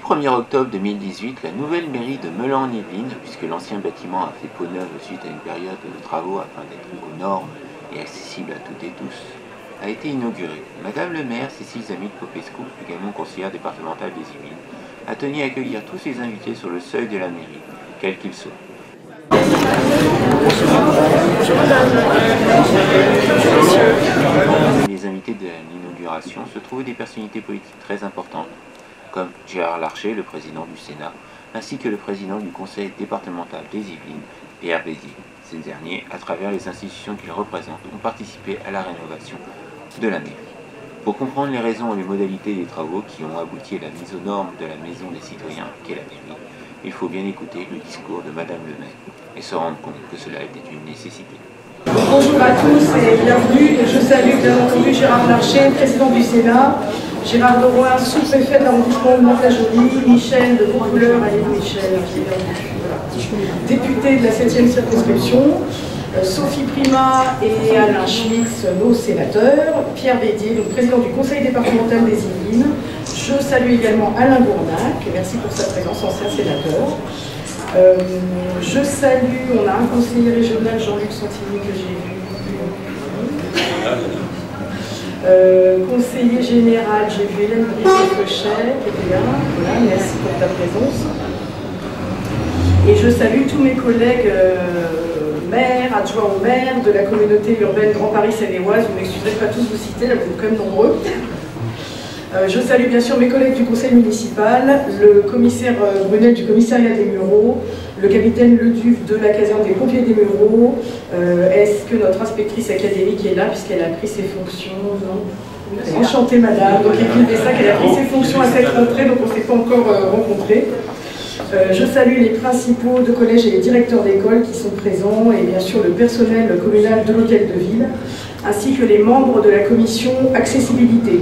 1er octobre 2018, la nouvelle mairie de Meulan-en-Yvelines, puisque l'ancien bâtiment a fait peau neuve suite à une période de travaux afin d'être aux normes et accessible à toutes et tous, a été inaugurée. Madame le maire, Cécile Zamit-Popescu, également conseillère départementale des Yvelines, a tenu à accueillir tous ses invités sur le seuil de la mairie, quels qu'ils soient. Les invités de l'inauguration se trouvaient des personnalités politiques très importantes, comme Gérard Larcher, le président du Sénat, ainsi que le président du conseil départemental des Yvelines, Pierre Béziers. Ces derniers, à travers les institutions qu'ils représentent, ont participé à la rénovation de la mairie. Pour comprendre les raisons et les modalités des travaux qui ont abouti à la mise aux normes de la maison des citoyens qu'est la mairie, il faut bien écouter le discours de Madame le maire et se rendre compte que cela était une nécessité. Bonjour à tous et bienvenue. Je salue bien entendu Gérard Larcher, président du Sénat, Gérard Leroy, sous-préfet de l'arrondissement de Mantes-la-Jolie, Michel de Vaucouleurs, allez Michel, député de la 7e circonscription, Sophie Prima et Alain Schmitz, nos sénateurs, Pierre Bédier, donc président du conseil départemental des Yvelines. Je salue également Alain Gournac, merci pour sa présence, ancien sénateur. Je salue, on a un conseiller régional, Jean-Luc Santini, que j'ai vu. Conseiller général, j'ai vu Hélène Brice-Feuchet, qui était là. Voilà, merci pour ta présence. Et je salue tous mes collègues maires, adjoints au maire de la communauté urbaine Grand Paris Seine-et-Oise. Vous m'excuserez de ne pas tous vous citer, là vous êtes quand même nombreux. Je salue bien sûr mes collègues du conseil municipal, le commissaire Brunel du commissariat des Mureaux, le capitaine Leduc de la caserne des pompiers des Mureaux. Est-ce que notre inspectrice académique est là puisqu'elle a pris ses fonctions? Non. Enchantée madame, donc Evelyne Bessac, elle a pris ses fonctions à cette rentrée, donc on ne s'est pas encore rencontrés. Je salue les principaux de collèges et les directeurs d'école qui sont présents et bien sûr le personnel communal de l'hôtel de ville, ainsi que les membres de la commission accessibilité.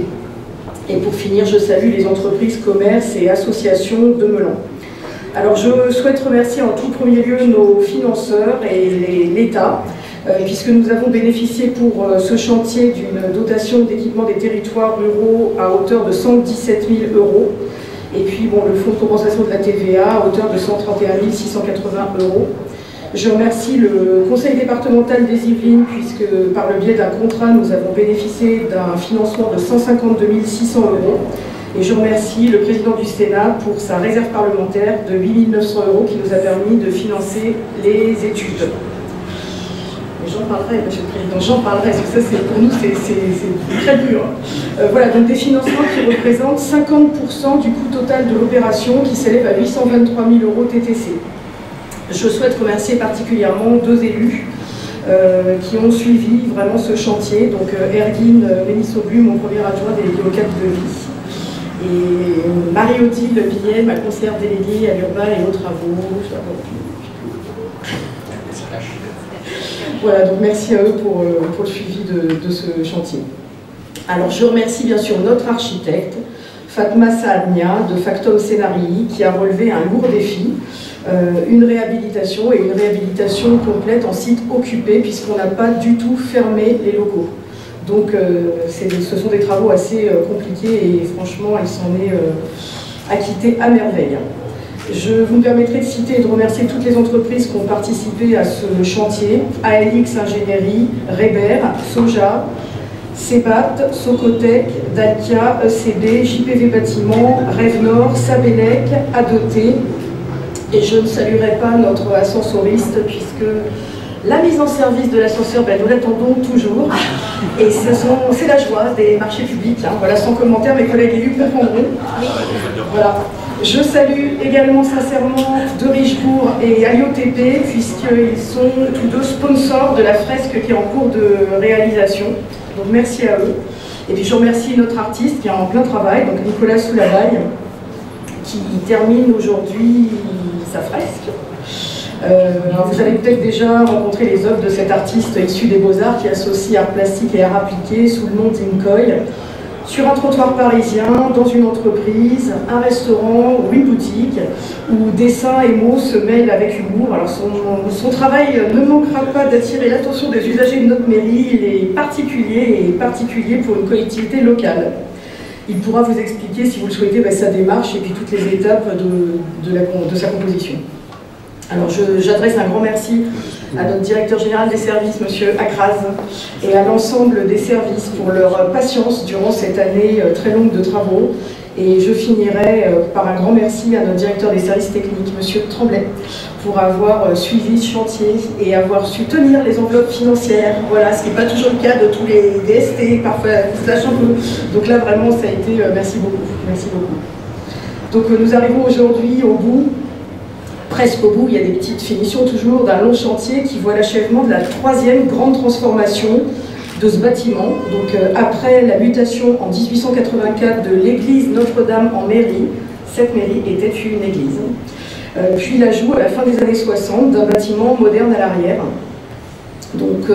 Et pour finir, je salue les entreprises, commerces et associations de Meulan. Alors je souhaite remercier en tout premier lieu nos financeurs et l'État, puisque nous avons bénéficié pour ce chantier d'une dotation d'équipement des territoires ruraux à hauteur de 117 000 €. Et puis bon, le fonds de compensation de la TVA à hauteur de 131 680 €. Je remercie le conseil départemental des Yvelines, puisque par le biais d'un contrat, nous avons bénéficié d'un financement de 152 600 €. Et je remercie le président du Sénat pour sa réserve parlementaire de 8 900 € qui nous a permis de financer les études. J'en parlerai, monsieur le président, j'en parlerai, parce que ça, pour nous, c'est très dur. Voilà, donc des financements qui représentent 50% du coût total de l'opération, qui s'élève à 823 000 € TTC. Je souhaite remercier particulièrement deux élus qui ont suivi vraiment ce chantier, donc Erguine Ménissoblu, mon premier adjoint délégué au cadre de vie, et Marie-Odile Billet, ma conseillère déléguée à l'urbain et aux travaux. Voilà, donc merci à eux pour le suivi de ce chantier. Alors je remercie bien sûr notre architecte, Fatma Saadnia de Factum Scenarii, qui a relevé un lourd défi, une réhabilitation et une réhabilitation complète en site occupé, puisqu'on n'a pas du tout fermé les locaux. Donc ce sont des travaux assez compliqués et franchement il s'en est acquitté à merveille. Je vous me permettrai de citer et de remercier toutes les entreprises qui ont participé à ce chantier: ALX Ingénierie, Reber, Soja, Cebat, Socotec, Dacia, ECB, JPV Bâtiment, Rêve-Nord, Sabelec, Adoté. Et je ne saluerai pas notre ascensoriste, puisque la mise en service de l'ascenseur, ben, nous l'attendons toujours. Et c'est la joie des marchés publics. Hein. Voilà, sans commentaire, mes collègues élus comprendront. Voilà. Je salue également sincèrement De Richebourg et AlioTP, puisqu'ils sont tous deux sponsors de la fresque qui est en cours de réalisation. Donc merci à eux. Et puis je remercie notre artiste qui est en plein travail, donc Nicolas Soulavaille, qui termine aujourd'hui sa fresque. Vous avez peut-être déjà rencontré les œuvres de cet artiste issu des Beaux-Arts qui associe art plastique et art appliqué sous le nom d'Incoy, sur un trottoir parisien, dans une entreprise, un restaurant ou une boutique, où dessin et mots se mêlent avec humour. Alors son travail ne manquera pas d'attirer l'attention des usagers de notre mairie. Il est particulier pour une collectivité locale. Il pourra vous expliquer, si vous le souhaitez, sa démarche et puis toutes les étapes de sa composition. Alors j'adresse un grand merci à notre directeur général des services, M. Akraz, et à l'ensemble des services pour leur patience durant cette année très longue de travaux. Et je finirai par un grand merci à notre directeur des services techniques, M. Tremblay, pour avoir suivi ce chantier et avoir su tenir les enveloppes financières. Voilà, ce qui n'est pas toujours le cas de tous les DST, parfois ils se lâchent un peu. Donc là, vraiment, ça a été... merci beaucoup. Merci beaucoup. Donc nous arrivons aujourd'hui au bout, presque au bout, il y a des petites finitions toujours, d'un long chantier qui voit l'achèvement de la 3e grande transformation de ce bâtiment. Donc après la mutation en 1884 de l'église Notre-Dame en mairie, cette mairie était une église. Puis l'ajout à la fin des années 60 d'un bâtiment moderne à l'arrière. Donc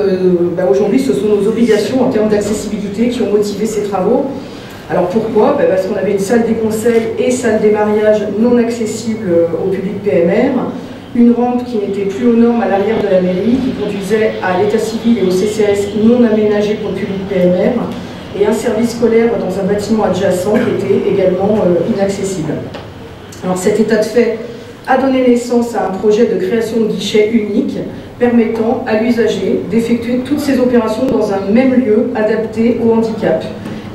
aujourd'hui, ce sont nos obligations en termes d'accessibilité qui ont motivé ces travaux. Alors pourquoi? Parce qu'on avait une salle des conseils et salle des mariages non accessibles au public PMR, une rampe qui n'était plus aux normes à l'arrière de la mairie, qui conduisait à l'état civil et au CCAS non aménagé pour le public PMR, et un service scolaire dans un bâtiment adjacent qui était également inaccessible. Alors cet état de fait a donné naissance à un projet de création de guichet unique permettant à l'usager d'effectuer toutes ces opérations dans un même lieu adapté au handicap.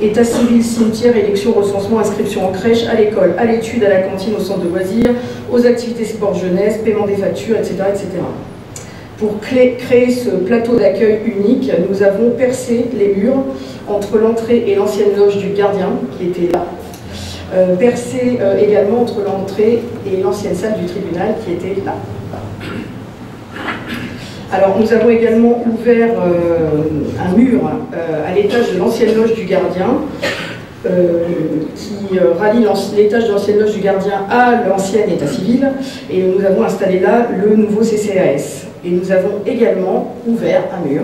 État civil, cimetière, élection, recensement, inscription en crèche, à l'école, à l'étude, à la cantine, au centre de loisirs, aux activités sport jeunesse, paiement des factures, etc. etc. Pour créer ce plateau d'accueil unique, nous avons percé les murs entre l'entrée et l'ancienne loge du gardien, qui était là, percé également entre l'entrée et l'ancienne salle du tribunal, qui était là. Alors, nous avons également ouvert un mur à l'étage de l'ancienne loge du gardien qui rallie l'étage de l'ancienne loge du gardien à l'ancien état civil, et nous avons installé là le nouveau CCAS. Et nous avons également ouvert un mur,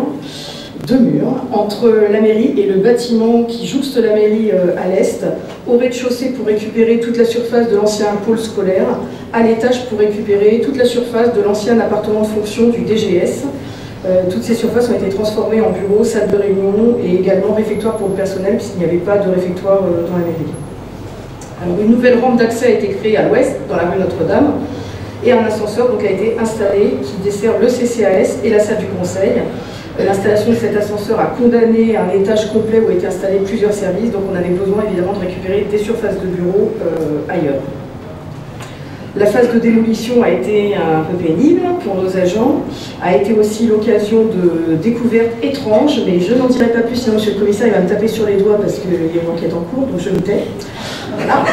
2 murs, entre la mairie et le bâtiment qui jouxte la mairie à l'est, au rez-de-chaussée pour récupérer toute la surface de l'ancien pôle scolaire, à l'étage pour récupérer toute la surface de l'ancien appartement de fonction du DGS. Toutes ces surfaces ont été transformées en bureaux, salles de réunion et également réfectoires pour le personnel, puisqu'il n'y avait pas de réfectoire dans la mairie. Alors, une nouvelle rampe d'accès a été créée à l'ouest, dans la rue Notre-Dame, et un ascenseur donc, a été installé qui dessert le CCAS et la salle du conseil. L'installation de cet ascenseur a condamné un étage complet où étaient installés plusieurs services, donc on avait besoin évidemment de récupérer des surfaces de bureaux ailleurs. La phase de démolition a été un peu pénible pour nos agents, a été aussi l'occasion de découvertes étranges, mais je n'en dirai pas plus, sinon monsieur le commissaire il va me taper sur les doigts parce qu'il y a une enquête en cours, donc je me tais. Voilà.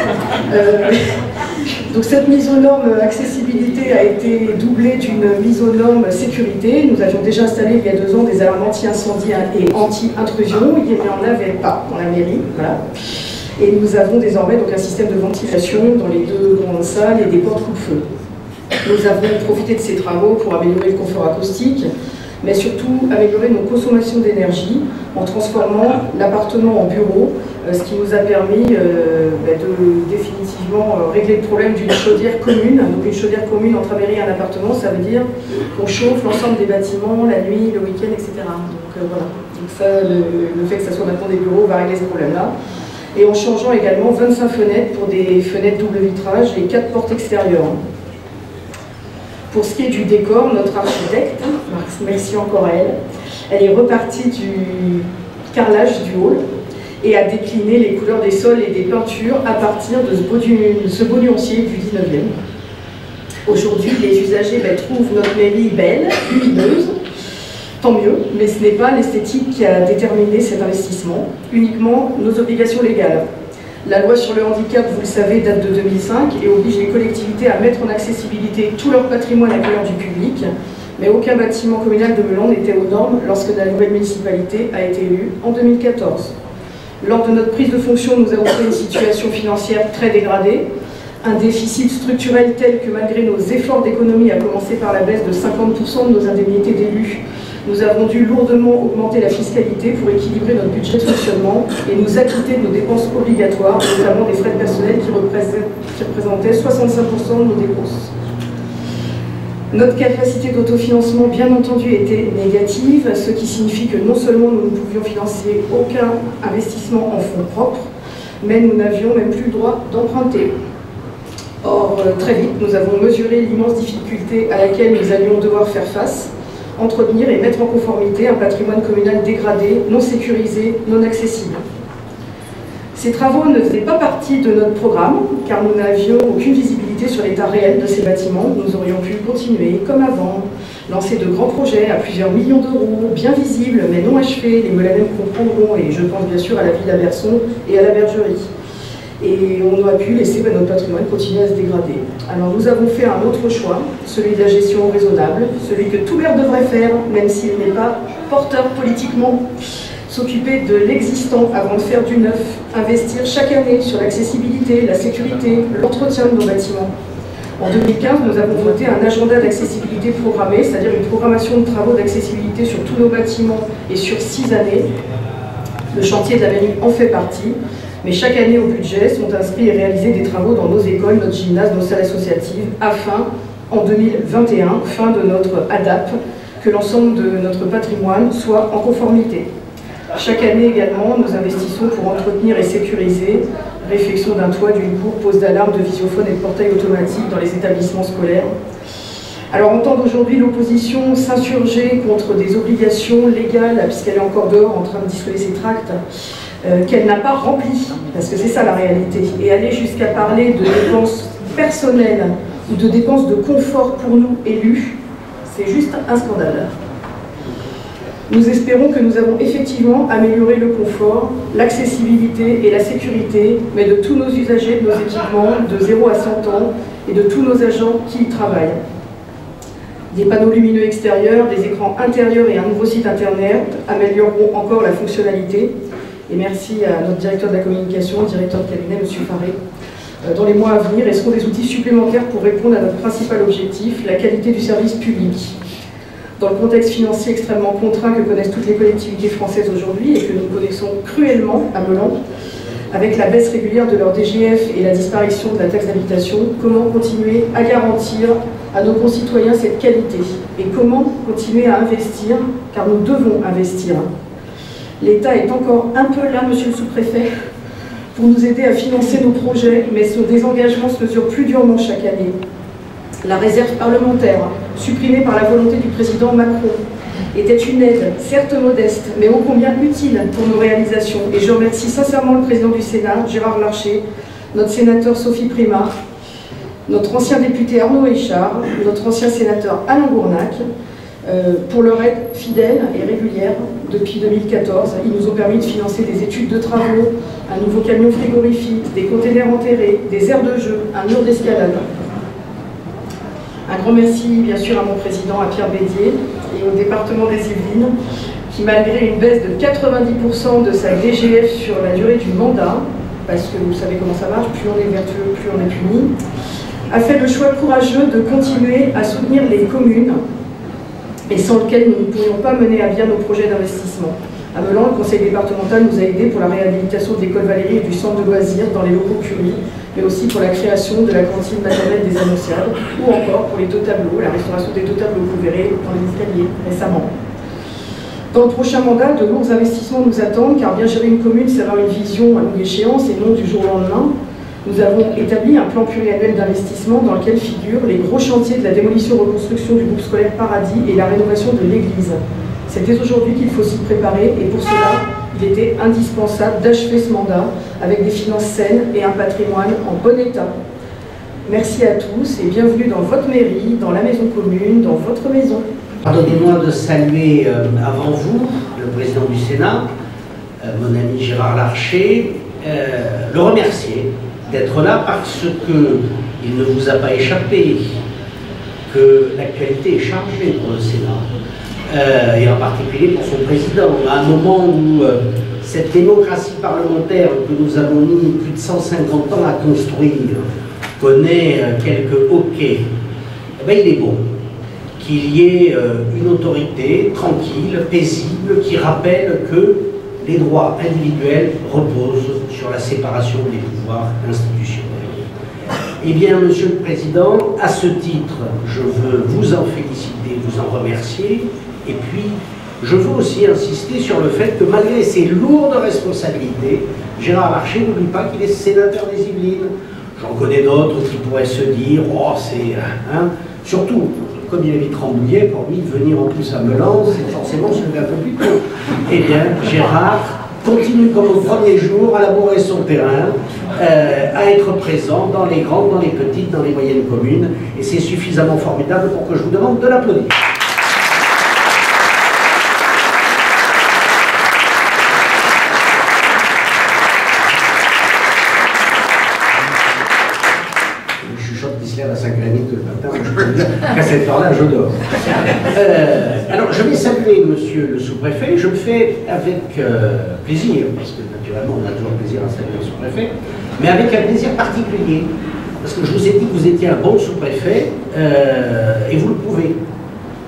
Donc cette mise aux normes accessibilité a été doublée d'une mise aux normes sécurité. Nous avions déjà installé il y a 2 ans des alarmes anti-incendie et anti-intrusion, il n'y en avait pas dans la mairie. Voilà. Et nous avons désormais donc un système de ventilation dans les 2 grandes salles et des portes coupe-feu. Nous avons profité de ces travaux pour améliorer le confort acoustique, mais surtout améliorer nos consommations d'énergie en transformant l'appartement en bureau, ce qui nous a permis de définitivement régler le problème d'une chaudière commune. Donc une chaudière commune entre la mairie et un appartement, ça veut dire qu'on chauffe l'ensemble des bâtiments, la nuit, le week-end, etc. Donc voilà. Donc ça, le fait que ça soit maintenant des bureaux va régler ce problème-là. Et en changeant également 25 fenêtres pour des fenêtres double vitrage et 4 portes extérieures. Pour ce qui est du décor, notre architecte, merci encore à elle est repartie du carrelage du hall et a décliné les couleurs des sols et des peintures à partir de ce beau nuancier du 19e. Aujourd'hui, les usagers trouvent notre mairie belle, lumineuse, tant mieux, mais ce n'est pas l'esthétique qui a déterminé cet investissement, uniquement nos obligations légales. La loi sur le handicap, vous le savez, date de 2005 et oblige les collectivités à mettre en accessibilité tout leur patrimoine accueillant du public, mais aucun bâtiment communal de Meulan n'était aux normes lorsque la nouvelle municipalité a été élue en 2014. Lors de notre prise de fonction, nous avons fait une situation financière très dégradée, un déficit structurel tel que malgré nos efforts d'économie, à commencer par la baisse de 50% de nos indemnités d'élus, nous avons dû lourdement augmenter la fiscalité pour équilibrer notre budget de fonctionnement et nous acquitter de nos dépenses obligatoires, notamment des frais de personnel qui représentaient 65% de nos dépenses. Notre capacité d'autofinancement, bien entendu, était négative, ce qui signifie que non seulement nous ne pouvions financer aucun investissement en fonds propres, mais nous n'avions même plus le droit d'emprunter. Or, très vite, nous avons mesuré l'immense difficulté à laquelle nous allions devoir faire face, entretenir et mettre en conformité un patrimoine communal dégradé, non sécurisé, non accessible. Ces travaux ne faisaient pas partie de notre programme, car nous n'avions aucune visibilité sur l'état réel de ces bâtiments. Nous aurions pu continuer comme avant, lancer de grands projets à plusieurs millions d'euros, bien visibles mais non achevés, les Molanais comprendront, et je pense bien sûr à la Villa Berson et à la Bergerie. Et on aurait pu laisser notre patrimoine continuer à se dégrader. Alors nous avons fait un autre choix, celui de la gestion raisonnable, celui que tout maire devrait faire, même s'il n'est pas porteur politiquement, s'occuper de l'existant avant de faire du neuf, investir chaque année sur l'accessibilité, la sécurité, l'entretien de nos bâtiments. En 2015, nous avons voté un agenda d'accessibilité programmé, c'est-à-dire une programmation de travaux d'accessibilité sur tous nos bâtiments et sur 6 années. Le chantier de la mairie en fait partie. Mais chaque année au budget sont inscrits et réalisés des travaux dans nos écoles, notre gymnase, nos salles associatives, afin, en 2021, fin de notre ADAP, que l'ensemble de notre patrimoine soit en conformité. Chaque année également, nous investissons pour entretenir et sécuriser réfection d'un toit, d'une cour, pose d'alarme, de visiophone et de portail automatique dans les établissements scolaires. Alors entendre aujourd'hui l'opposition s'insurger contre des obligations légales, puisqu'elle est encore dehors en train de distribuer ses tracts, qu'elle n'a pas rempli, parce que c'est ça la réalité, et aller jusqu'à parler de dépenses personnelles ou de dépenses de confort pour nous élus, c'est juste un scandale. Nous espérons que nous avons effectivement amélioré le confort, l'accessibilité et la sécurité, mais de tous nos usagers, de nos équipements, de 0 à 100 ans, et de tous nos agents qui y travaillent. Des panneaux lumineux extérieurs, des écrans intérieurs et un nouveau site internet amélioreront encore la fonctionnalité. Et merci à notre directeur de la communication, directeur de cabinet, M. Faré. Dans les mois à venir, et seront des outils supplémentaires pour répondre à notre principal objectif, la qualité du service public. Dans le contexte financier extrêmement contraint que connaissent toutes les collectivités françaises aujourd'hui et que nous connaissons cruellement à Melan, avec la baisse régulière de leur DGF et la disparition de la taxe d'habitation, comment continuer à garantir à nos concitoyens cette qualité? Et comment continuer à investir, car nous devons investir. L'État est encore un peu là, monsieur le sous-préfet, pour nous aider à financer nos projets, mais ce désengagement se mesure plus durement chaque année. La réserve parlementaire, supprimée par la volonté du président Macron, était une aide, certes modeste, mais ô combien utile pour nos réalisations. Et je remercie sincèrement le président du Sénat, Gérard Larcher, notre sénateur Sophie Primas, notre ancien député Arnaud Échard, notre ancien sénateur Alain Gournac, pour leur aide fidèle et régulière depuis 2014. Ils nous ont permis de financer des études de travaux, un nouveau camion frigorifique, des containers enterrés, des aires de jeu, un mur d'escalade. Un grand merci bien sûr à mon président, à Pierre Bédier, et au département des Yvelines, qui malgré une baisse de 90% de sa DGF sur la durée du mandat, parce que vous savez comment ça marche, plus on est vertueux, plus on est puni, a fait le choix courageux de continuer à soutenir les communes, et sans lequel nous ne pourrions pas mener à bien nos projets d'investissement. À Melan, le conseil départemental nous a aidés pour la réhabilitation de l'école Valérie et du centre de loisirs dans les locaux Curie, mais aussi pour la création de la cantine maternelle des Annonciades, ou encore pour les 2 tableaux, la restauration des 2 tableaux que vous verrez dans les escaliers récemment. Dans le prochain mandat, de lourds investissements nous attendent, car bien gérer une commune, c'est avoir une vision à longue échéance et non du jour au lendemain. Nous avons établi un plan pluriannuel d'investissement dans lequel figurent les gros chantiers de la démolition-reconstruction du groupe scolaire Paradis et la rénovation de l'église. C'est dès aujourd'hui qu'il faut s'y préparer et pour cela, il était indispensable d'achever ce mandat avec des finances saines et un patrimoine en bon état. Merci à tous et bienvenue dans votre mairie, dans la maison commune, dans votre maison. Pardonnez-moi de saluer avant vous le président du Sénat, mon ami Gérard Larcher, le remercier d'être là parce qu'il ne vous a pas échappé que l'actualité est chargée pour le Sénat, et en particulier pour son président. À un moment où cette démocratie parlementaire que nous avons mis plus de 150 ans à construire connaît quelques hoquets, eh bien, il est bon qu'il y ait une autorité tranquille, paisible, qui rappelle que les droits individuels reposent sur la séparation des pouvoirs institutionnels. Eh bien, Monsieur le Président, à ce titre, je veux vous en féliciter, vous en remercier, et puis je veux aussi insister sur le fait que malgré ces lourdes responsabilités, Gérard Larcher n'oublie pas qu'il est sénateur des Yvelines. J'en connais d'autres qui pourraient se dire, oh c'est... Hein, surtout, comme il habite Rambouillet, pour lui, venir en plus à Melan, c'est forcément se lever un peu plus tôt. Eh bien, Gérard continue comme au premier jour à labourer son terrain, à être présent dans les grandes, dans les petites, dans les moyennes communes, et c'est suffisamment formidable pour que je vous demande de l'applaudir. À 5h30 le matin, je peux dire qu'à cette heure-là, je dors. Alors, je vais saluer monsieur le sous-préfet, je le fais avec plaisir, parce que naturellement, on a toujours plaisir à saluer le sous-préfet, mais avec un plaisir particulier, parce que je vous ai dit que vous étiez un bon sous-préfet, et vous le prouvez.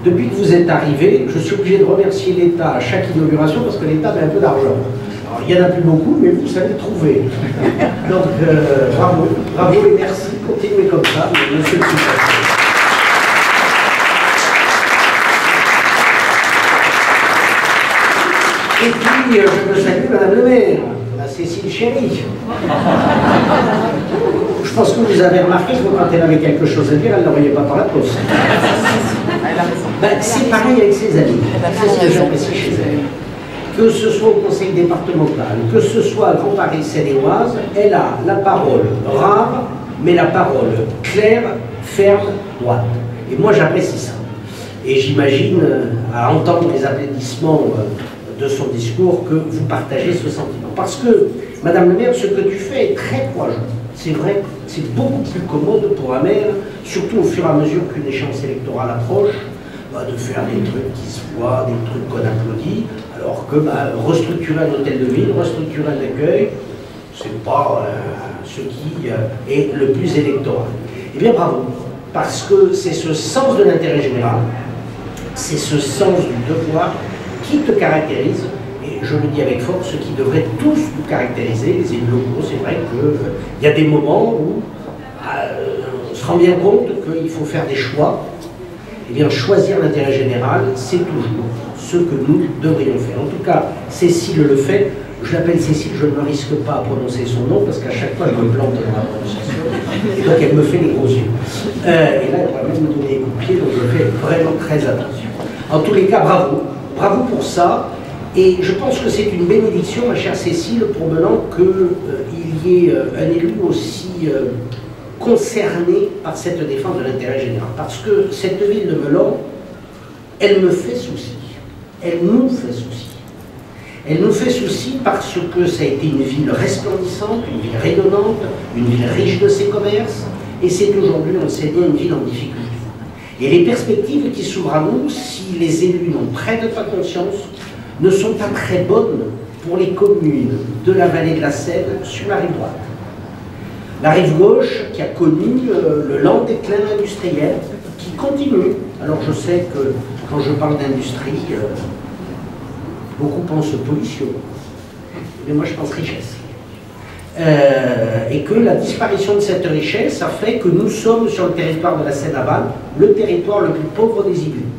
Depuis que vous êtes arrivé, je suis obligé de remercier l'État à chaque inauguration, parce que l'État met un peu d'argent. Il n'y en a plus beaucoup, mais vous savez trouver. Donc, bravo, bravo et merci. Continuez comme ça, monsieur le sous-préfet. Et puis, je me salue madame le maire, la Cécile Chéry. Je pense que vous avez remarqué que quand elle avait quelque chose à dire, elle ne l'envoyait pas par la poste. Ben, c'est pareil avec ses amis. C'est ce que j'apprécie chez elle. Que ce soit au conseil départemental, que ce soit à Grand Paris Seine-et-Oise, elle a la parole rare, mais la parole claire, ferme, droite. Et moi j'apprécie ça. Et j'imagine, à entendre les applaudissements de son discours, que vous partagez ce sentiment. Parce que, Madame le maire, ce que tu fais est très courageux. C'est vrai, c'est beaucoup plus commode pour un maire, surtout au fur et à mesure qu'une échéance électorale approche, de faire des trucs qui se voient, des trucs qu'on applaudit, alors que restructurer un hôtel de ville, restructurer un accueil, c'est pas ce qui est le plus électoral. Eh bien bravo, parce que c'est ce sens de l'intérêt général, c'est ce sens du devoir qui te caractérise, et je le dis avec force, ce qui devrait tous nous caractériser, les élus locaux. C'est vrai qu'il y a des moments où on se rend bien compte qu'il faut faire des choix. Eh bien, choisir l'intérêt général, c'est toujours ce que nous devrions faire. En tout cas, Cécile le fait. Je l'appelle Cécile, je ne me risque pas à prononcer son nom, parce qu'à chaque fois, je me plante dans la prononciation. Et donc, elle me fait les gros yeux. Et là, elle va même me donner des coups de pied, donc je fais vraiment très attention. En tous les cas, bravo. Bravo pour ça. Et je pense que c'est une bénédiction, ma chère Cécile, pour Melan, qu'il y ait un élu aussi... concernée par cette défense de l'intérêt général. Parce que cette ville de Melan, elle me fait souci. Elle nous fait souci. Elle nous fait souci parce que ça a été une ville resplendissante, une ville rayonnante, une ville riche de ses commerces, et c'est aujourd'hui, on le sait bien, une ville en difficulté. Et les perspectives qui s'ouvrent à nous, si les élus n'en prennent pas conscience, ne sont pas très bonnes pour les communes de la vallée de la Seine sur la rive droite. La rive gauche qui a connu le lent déclin industriel, qui continue. Alors je sais que quand je parle d'industrie, beaucoup pensent pollution, mais moi je pense richesse. Et que la disparition de cette richesse a fait que nous sommes sur le territoire de la Seine-Aval, le territoire le plus pauvre des Yvelines.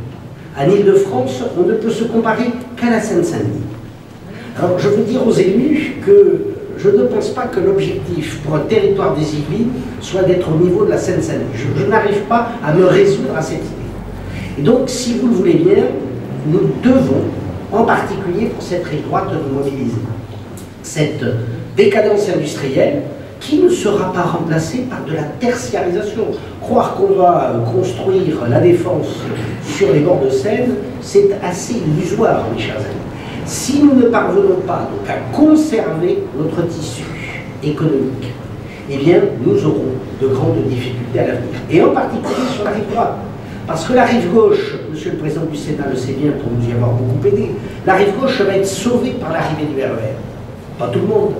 En Ile-de-France, on ne peut se comparer qu'à la Seine-Saint-Denis. Alors je veux dire aux élus que je ne pense pas que l'objectif pour un territoire des Yvelines soit d'être au niveau de la Seine-Saint-Denis. Je n'arrive pas à me résoudre à cette idée. Et donc, si vous le voulez bien, nous devons, en particulier pour cette rive droite, nous mobiliser. Cette décadence industrielle qui ne sera pas remplacée par de la tertiarisation. Croire qu'on va construire la défense sur les bords de Seine, c'est assez illusoire, mes chers amis. Si nous ne parvenons pas donc, à conserver notre tissu économique, eh bien, nous aurons de grandes difficultés à l'avenir. Et en particulier sur la rive droite. Parce que la rive gauche, monsieur le président du Sénat le sait bien pour nous y avoir beaucoup aidé, la rive gauche va être sauvée par l'arrivée du RER. Pas tout le monde,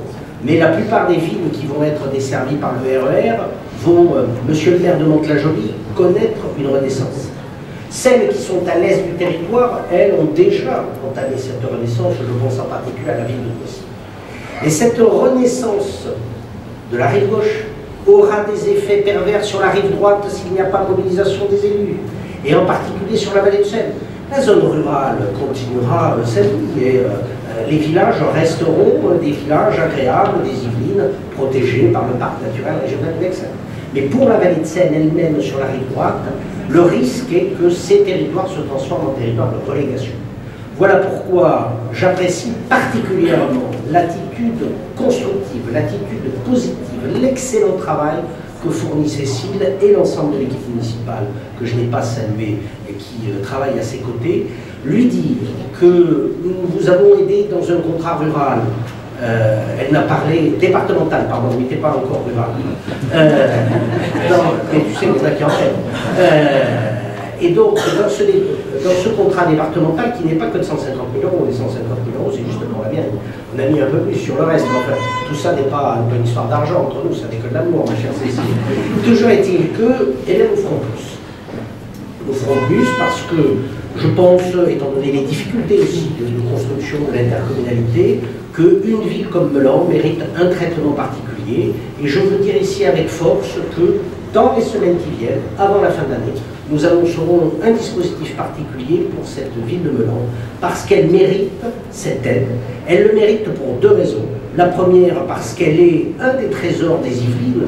mais la plupart des villes qui vont être desservies par le RER vont, monsieur le maire de Mantes-la-Jolie, connaître une renaissance. Celles qui sont à l'est du territoire, elles ont déjà entamé cette renaissance, je pense en particulier à la ville de Poissy. Et cette renaissance de la rive gauche aura des effets pervers sur la rive droite s'il n'y a pas mobilisation des élus, et en particulier sur la vallée de Seine. La zone rurale continuera sa vie, et les villages resteront des villages agréables des Yvelines, protégés par le parc naturel régional d'Excel. Mais pour la vallée de Seine elle-même, sur la rive droite, le risque est que ces territoires se transforment en territoires de relégation. Voilà pourquoi j'apprécie particulièrement l'attitude constructive, l'attitude positive, l'excellent travail que fournit Cécile et l'ensemble de l'équipe municipale, que je n'ai pas salué et qui travaille à ses côtés, lui dire que nous vous avons aidé dans un contrat rural. Elle n'a parlé, départemental, pardon, il n'était pas encore rural. Mais tu sais, c'est ça qui en fait. Et donc, dans ce contrat départemental, qui n'est pas que de 150 000 euros, les 150 000 euros, c'est juste pour la mienne. On a mis un peu plus sur le reste, mais enfin, tout ça n'est pas une histoire d'argent entre nous, ça n'est que de l'amour, ma chère Cécile. Toujours est-il que, eh bien, nous ferons plus. Nous ferons plus parce que, je pense, étant donné les difficultés aussi de construction de l'intercommunalité, qu'une ville comme Meulan mérite un traitement particulier. Et je veux dire ici avec force que, dans les semaines qui viennent, avant la fin d'année, nous annoncerons un dispositif particulier pour cette ville de Meulan, parce qu'elle mérite cette aide. Elle le mérite pour deux raisons. La première, parce qu'elle est un des trésors des Yvelines,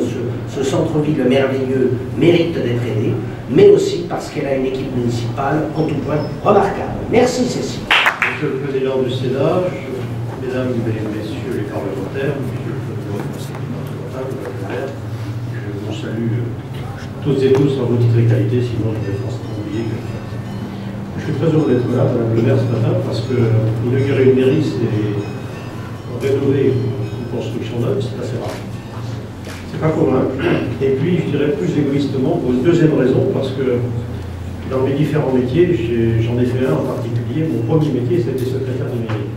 ce centre-ville merveilleux mérite d'être aidé, mais aussi parce qu'elle a une équipe municipale en tout point remarquable. Merci Cécile. Monsieur le Président du Sénat, Mesdames et Messieurs les parlementaires, Monsieur le Président du Conseil départemental, Madame le maire, je vous salue toutes et tous en vos titres et qualités, sinon je vais forcément oublier quelque chose. Je suis très heureux d'être là, Madame le maire, ce matin, parce que inaugurer une mairie, c'est rénover une construction neuve, c'est assez rare. C'est pas commun. Et puis, je dirais plus égoïstement, pour une deuxième raison, parce que dans mes différents métiers, j'en ai fait un en particulier. Mon premier métier, c'était secrétaire de mairie.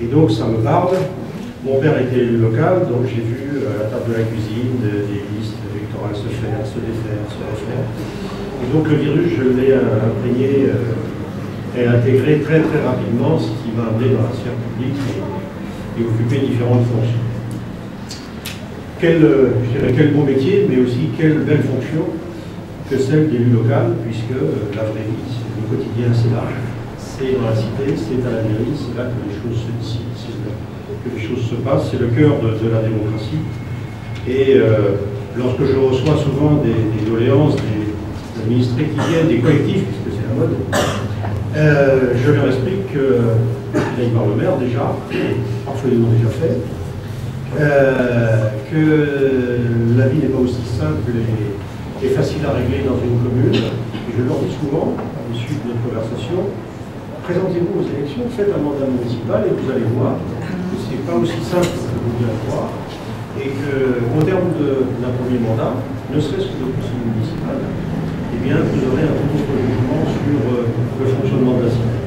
Et donc, ça me parle. Mon père était élu local, donc j'ai vu à la table de la cuisine des listes électorales se faire, se défaire, se refaire. Et donc, le virus, je l'ai imprégné et intégré très très rapidement, ce qui m'a amené dans la sphère publique et occupé différentes fonctions. Je dirais quel beau métier, mais aussi quelle belle fonction que celle d'élu local, puisque la vraie vie, le quotidien, c'est large. C'est dans la cité, c'est à la mairie, c'est là que les choses se décident, c'est là que les choses se passent, c'est le cœur de la démocratie. Et lorsque je reçois souvent des doléances, des administrés qui viennent, des collectifs, puisque c'est la mode, je leur explique que, là il parle le maire déjà, parfois ils l'ont déjà fait, que la vie n'est pas aussi simple et facile à régler dans une commune. Et je leur dis souvent, à l'issue de notre conversation, présentez-vous aux élections, faites un mandat municipal et vous allez voir que ce n'est pas aussi simple que vous voulez croire et qu'au terme d'un premier mandat, ne serait-ce que de conseiller municipal, eh bien, vous aurez un tout autre jugement sur le fonctionnement de la cité.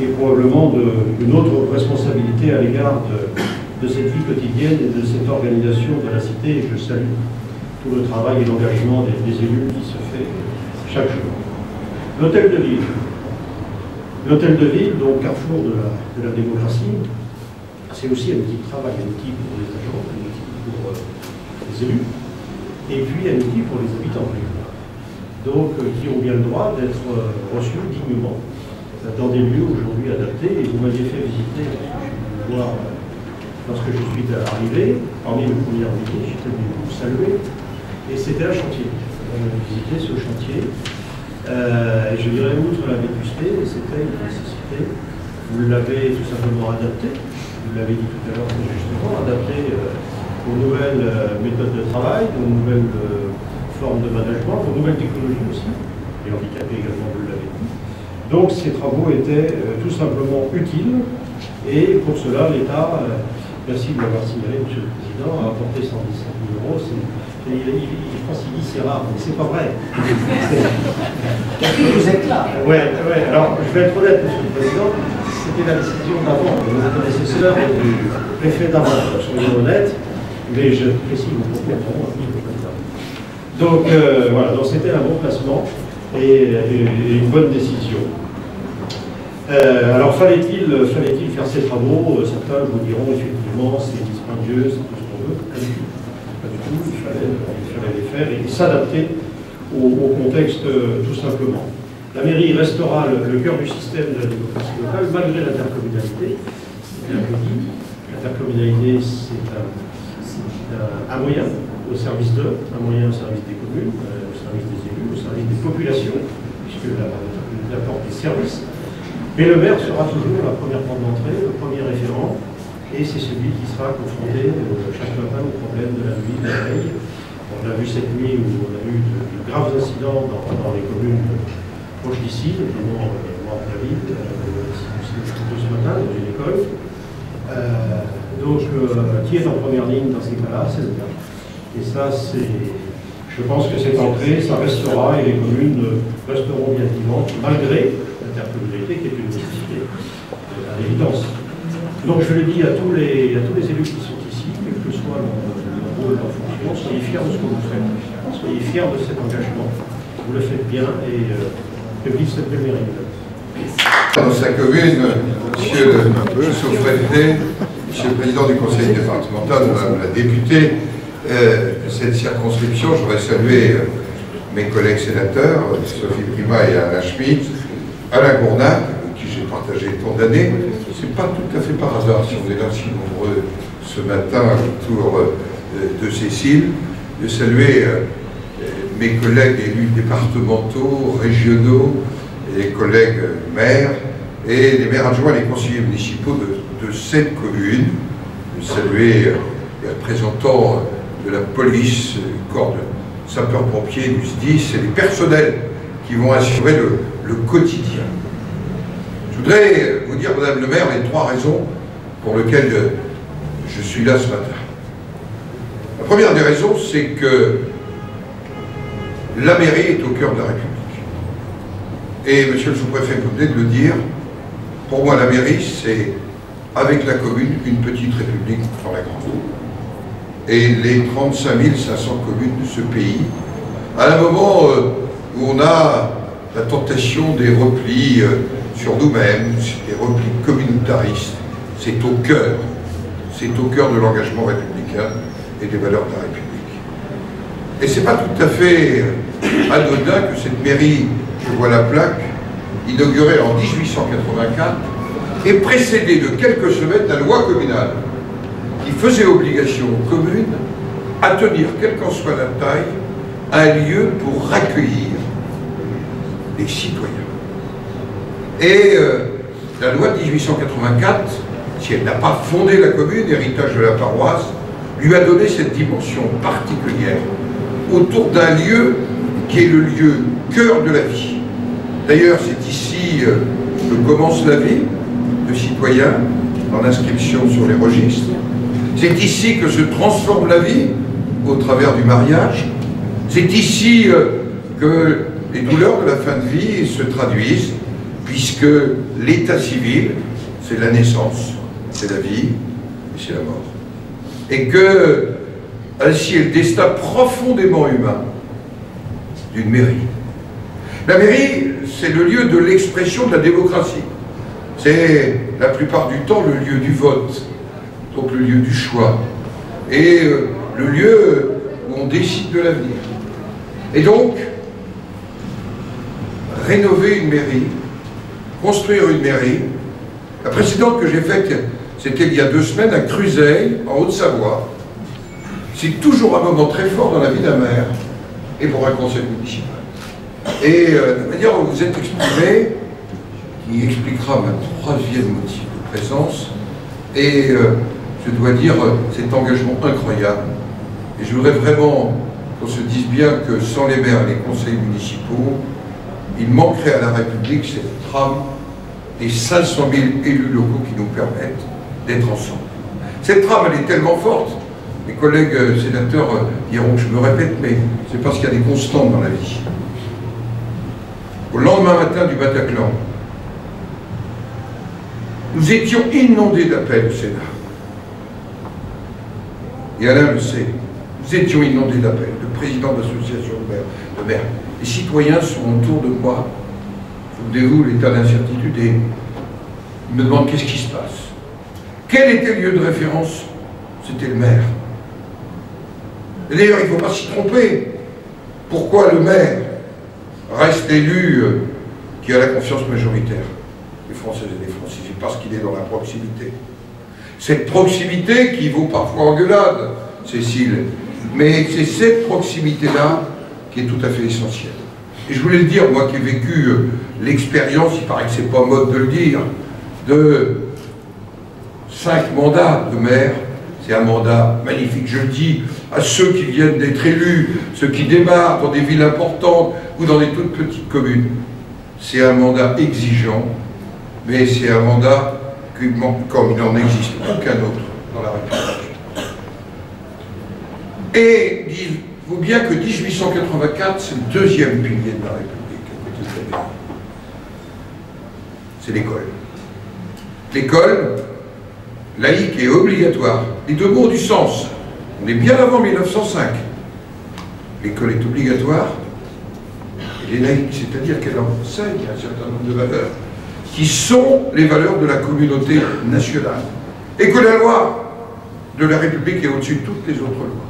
Et probablement une autre responsabilité à l'égard de cette vie quotidienne et de cette organisation de la cité. Et je salue tout le travail et l'engagement des élus qui se fait chaque jour. L'hôtel de ville. L'hôtel de ville, donc carrefour de la démocratie, c'est aussi un outil de travail, un outil pour les agents, un outil pour les élus, et puis un outil pour les habitants. Donc, qui ont bien le droit d'être reçus dignement dans des lieux aujourd'hui adaptés. Et vous m'aviez fait visiter, lorsque je suis arrivé, parmi mes premières visites, j'étais venu vous saluer, et c'était un chantier. On a visité ce chantier. Je dirais, outre la vétusté, c'était une nécessité. Vous l'avez tout simplement adapté, vous l'avez dit tout à l'heure très justement, adapté aux nouvelles méthodes de travail, aux nouvelles formes de management, aux nouvelles technologies aussi, et handicapés également, vous l'avez dit. Donc ces travaux étaient tout simplement utiles, et pour cela l'État, merci de m'avoir signalé, Monsieur le Président, a apporté 117 000 euros. Je pense qu'il dit c'est rare, mais c'est pas vrai. Vous êtes là. Ouais, alors je vais être honnête, Monsieur le Président, c'était la décision d'avant, de mon prédécesseur et du préfet d'avant, soyons honnêtes, mais je précise vos propos pour moi. Donc voilà, donc c'était un bon placement et une bonne décision. Alors fallait-il faire ces travaux? Certains vous diront effectivement c'est dispendieux, c'est tout ce qu'on veut. Pas du tout, il fallait les faire et s'adapter au contexte tout simplement. La mairie restera le cœur du système de la démocratie locale, malgré l'intercommunalité. L'intercommunalité, c'est un moyen au service d'eux, un moyen au service des communes, au service des élus, au service des populations, puisque il apporte des services. Mais le maire sera toujours la première porte d'entrée, le premier référent, et c'est celui qui sera confronté chaque matin au problème de la nuit, de la veille. On l'a vu cette nuit où on a eu de graves incidents dans les communes proches d'ici, notamment Montpellier, ce matin dans une école. Donc, qui est en première ligne dans ces cas-là? C'est le maire. Et ça, je pense que cette entrée, ça restera, et les communes resteront bien vivantes, malgré l'intercommunalité qui est une nécessité, à l'évidence. Donc je le dis à tous les élus qui sont ici, quel que soit leur rôle, leur fonction, soyez fiers de ce que vous faites, soyez fiers de cet engagement. Vous le faites bien et que vive cette belle mairie. Dans sa commune, monsieur le sous-préfet, monsieur le président du conseil départemental, madame la députée, cette circonscription, je voudrais saluer mes collègues sénateurs, Sophie Primas et Alain Schmitt, Alain Gournat, avec qui j'ai partagé tant d'années. C'est pas tout à fait par hasard si on est là si nombreux ce matin autour de Cécile, de saluer mes collègues élus départementaux, régionaux, les collègues maires et les maires adjoints et les conseillers municipaux de cette commune, de saluer les représentants de la police, du corps de sapeurs-pompiers, du SDIS et les personnels qui vont assurer le quotidien. Je voudrais vous dire, madame le maire, les 3 raisons pour lesquelles je suis là ce matin. La première des raisons, c'est que la mairie est au cœur de la République. Et monsieur le sous-préfet, vous venez de le dire, pour moi la mairie, c'est, avec la commune, une petite république dans la grande. Et les 35 500 communes de ce pays, à un moment où on a la tentation des replis sur nous-mêmes, des replis communautaristes, c'est au cœur de l'engagement républicain et des valeurs de la République. Et c'est pas tout à fait anodin que cette mairie, je vois la plaque, inaugurée en 1884, est précédée de quelques semaines d'un loi communale qui faisait obligation aux communes à tenir, quelle qu'en soit la taille, un lieu pour accueillir les citoyens. Et la loi de 1884, si elle n'a pas fondé la commune, héritage de la paroisse, lui a donné cette dimension particulière autour d'un lieu qui est le lieu cœur de la vie. D'ailleurs, c'est ici que commence la vie de citoyen, en inscription sur les registres. C'est ici que se transforme la vie au travers du mariage. C'est ici que les douleurs de la fin de vie se traduisent, puisque l'état civil, c'est la naissance, c'est la vie et c'est la mort. Et que, ainsi est le destin profondément humain d'une mairie. La mairie, c'est le lieu de l'expression de la démocratie. C'est la plupart du temps le lieu du vote, donc le lieu du choix, et le lieu où on décide de l'avenir. Et donc, rénover une mairie, construire une mairie, la précédente que j'ai faite, c'était il y a 2 semaines à Cruzeil, en Haute-Savoie. C'est toujours un moment très fort dans la vie d'un maire et pour un conseil municipal. Et la manière dont vous êtes exprimé, qui expliquera ma 3e motif de présence, et je dois dire cet engagement incroyable. Et je voudrais vraiment qu'on se dise bien que sans les maires et les conseils municipaux, il manquerait à la République cette trame des 500 000 élus locaux qui nous permettent d'être ensemble. Cette trame, elle est tellement forte, mes collègues sénateurs diront que je me répète, mais c'est parce qu'il y a des constantes dans la vie. Au lendemain matin du Bataclan, nous étions inondés d'appels au Sénat. Et Alain le sait, nous étions inondés d'appels, de présidents d'associations de maires. Les citoyens sont autour de moi, souvenez-vous l'état d'incertitude, et ils me demandent qu'est-ce qui se passe. Quel était le lieu de référence? C'était le maire. Et d'ailleurs, il ne faut pas s'y tromper. Pourquoi le maire reste élu qui a la confiance majoritaire des Françaises et des Français. C'est parce qu'il est dans la proximité. Cette proximité qui vaut parfois engueulade, Cécile, mais c'est cette proximité-là qui est tout à fait essentielle. Et je voulais le dire, moi qui ai vécu l'expérience, il paraît que c'est pas mode de le dire, de 5 mandats de maire, c'est un mandat magnifique. Je le dis à ceux qui viennent d'être élus, ceux qui démarrent dans des villes importantes ou dans des toutes petites communes. C'est un mandat exigeant, mais c'est un mandat comme il n'en existe aucun autre dans la République. Et dites-vous bien que 1884, c'est le deuxième pilier de la République, à côté de la mairie. C'est l'école. L'école, laïque et obligatoire. Les deux mots ont du sens. On est bien avant 1905. L'école est obligatoire, elle est laïque, c'est-à-dire qu'elle enseigne un certain nombre de valeurs qui sont les valeurs de la communauté nationale. Et que la loi de la République est au-dessus de toutes les autres lois.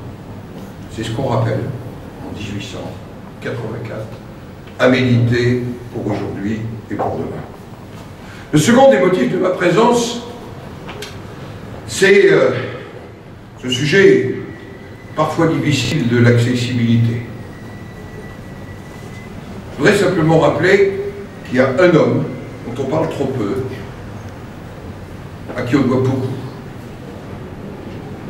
C'est ce qu'on rappelle en 1884, à méditer pour aujourd'hui et pour demain. Le second des motifs de ma présence, c'est ce sujet parfois difficile de l'accessibilité. Je voudrais simplement rappeler qu'il y a un homme dont on parle trop peu, à qui on doit beaucoup.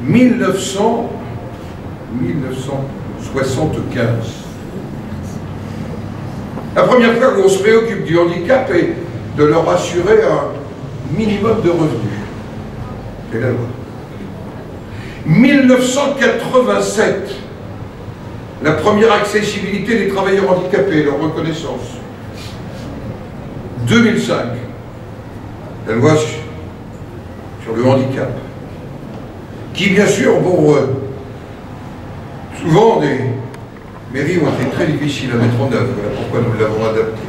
1975. La première fois qu'on se préoccupe du handicap est de leur assurer un minimum de revenus. C'est la loi. 1987, la première accessibilité des travailleurs handicapés, leur reconnaissance. 2005, la loi sur le handicap, qui bien sûr, bon, souvent des mairies ont été très difficiles à mettre en œuvre, voilà pourquoi nous l'avons adapté.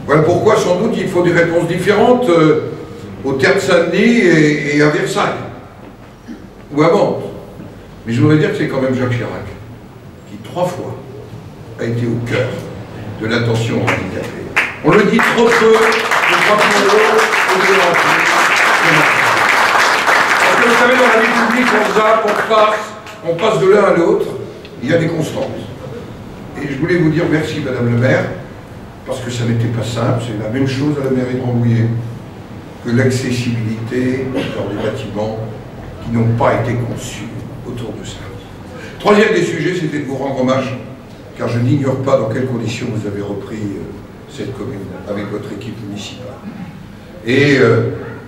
Voilà pourquoi sans doute il faut des réponses différentes au Théâtre Saint-Denis et à Versailles, ou à Mantes. Mais je voudrais dire que c'est quand même Jacques Chirac, qui 3 fois a été au cœur de l'attention aux handicapés. On le dit trop peu, je crois qu'on parce que vous savez, dans la vie publique, on zappe, on passe de l'un à l'autre, il y a des constantes. Et je voulais vous dire merci, Madame le maire, parce que ça n'était pas simple, c'est la même chose à la mairie de Rambouillet, que l'accessibilité dans des bâtiments qui n'ont pas été conçus autour de ça. Troisième des sujets, c'était de vous rendre hommage, car je n'ignore pas dans quelles conditions vous avez repris cette commune avec votre équipe municipale. Et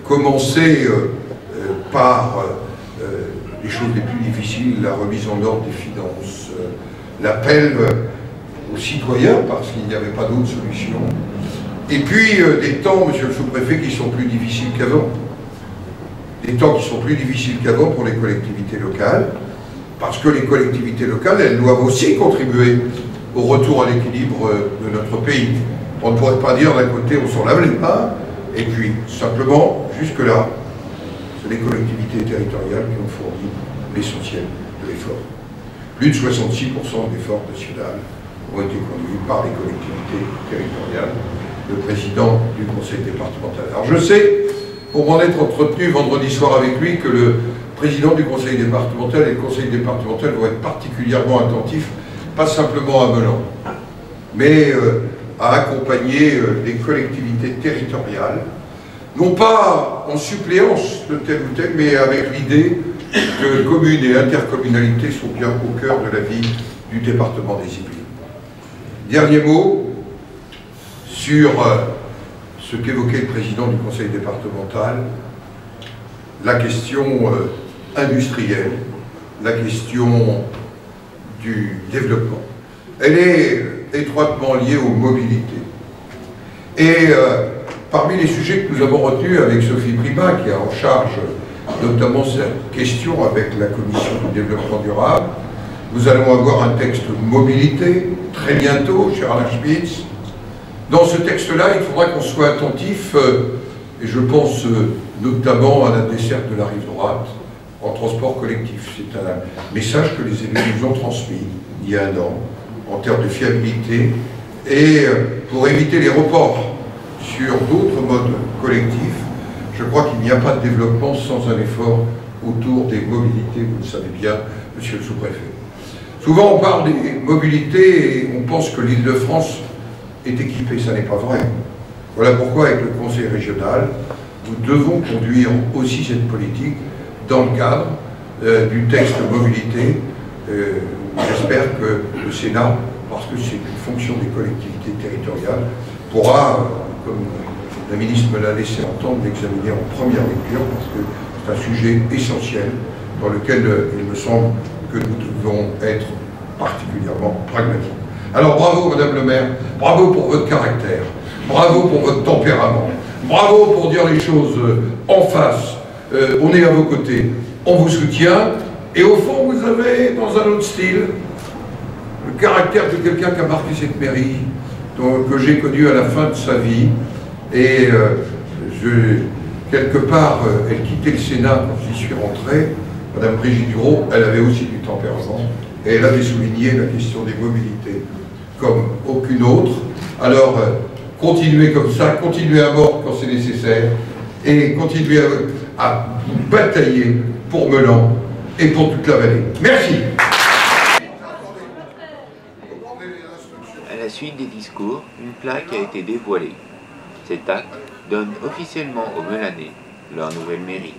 commencer par les choses les plus difficiles, la remise en ordre des finances, l'appel aux citoyens, parce qu'il n'y avait pas d'autre solution. Et puis des temps, monsieur le sous-préfet, qui sont plus difficiles qu'avant. Des temps qui sont plus difficiles qu'avant pour les collectivités locales, parce que les collectivités locales, elles doivent aussi contribuer au retour à l'équilibre de notre pays. On ne pourrait pas dire d'un côté on s'en lave les mains, et puis simplement, jusque-là, c'est les collectivités territoriales qui ont fourni l'essentiel de l'effort. Plus de 66% de l'effort national ont été conduits par les collectivités territoriales, le président du conseil départemental. Alors je sais, pour m'en être entretenu vendredi soir avec lui, que le président du conseil départemental et le conseil départemental vont être particulièrement attentifs, pas simplement à Melan, mais à accompagner les collectivités territoriales, non pas en suppléance de tel ou tel, mais avec l'idée que communes et intercommunalités sont bien au cœur de la vie du département des Yvelines. Dernier mot sur ce qu'évoquait le président du conseil départemental, la question industrielle, la question du développement. Elle est étroitement liée aux mobilités. Et parmi les sujets que nous avons retenus avec Sophie Primat, qui a en charge notamment cette question avec la Commission du développement durable, nous allons avoir un texte mobilité très bientôt, cher Alain Schmitz. Dans ce texte-là, il faudra qu'on soit attentif, et je pense notamment à la desserte de la rive droite en transport collectif. C'est un message que les élus nous ont transmis il y a un an, en termes de fiabilité Et pour éviter les reports sur d'autres modes collectifs, je crois qu'il n'y a pas de développement sans un effort autour des mobilités, vous le savez bien, monsieur le sous-préfet. Souvent on parle des mobilités et on pense que l'Île-de-France est équipée, ça n'est pas vrai. Voilà pourquoi avec le Conseil régional, nous devons conduire aussi cette politique dans le cadre du texte mobilité. J'espère que le Sénat, parce que c'est une fonction des collectivités territoriales, pourra, comme la ministre me l'a laissé entendre, l'examiner en première lecture, parce que c'est un sujet essentiel dans lequel il me semble que nous devons être particulièrement pragmatiques. Alors bravo Madame le maire, bravo pour votre caractère, bravo pour votre tempérament, bravo pour dire les choses en face, on est à vos côtés, on vous soutient, et au fond vous avez, dans un autre style, le caractère de quelqu'un qui a marqué cette mairie, que j'ai connu à la fin de sa vie, et quelque part, elle quittait le Sénat quand j'y suis rentré. Madame Brigitte Duro, elle avait aussi du tempérament, et elle avait souligné la question des mobilités comme aucune autre. Alors, continuez comme ça, continuez à mordre quand c'est nécessaire, et continuez à batailler pour Meulan et pour toute la vallée. Merci. À la suite des discours, une plaque a été dévoilée. Cet acte donne officiellement aux Meulanais leur nouvelle mairie.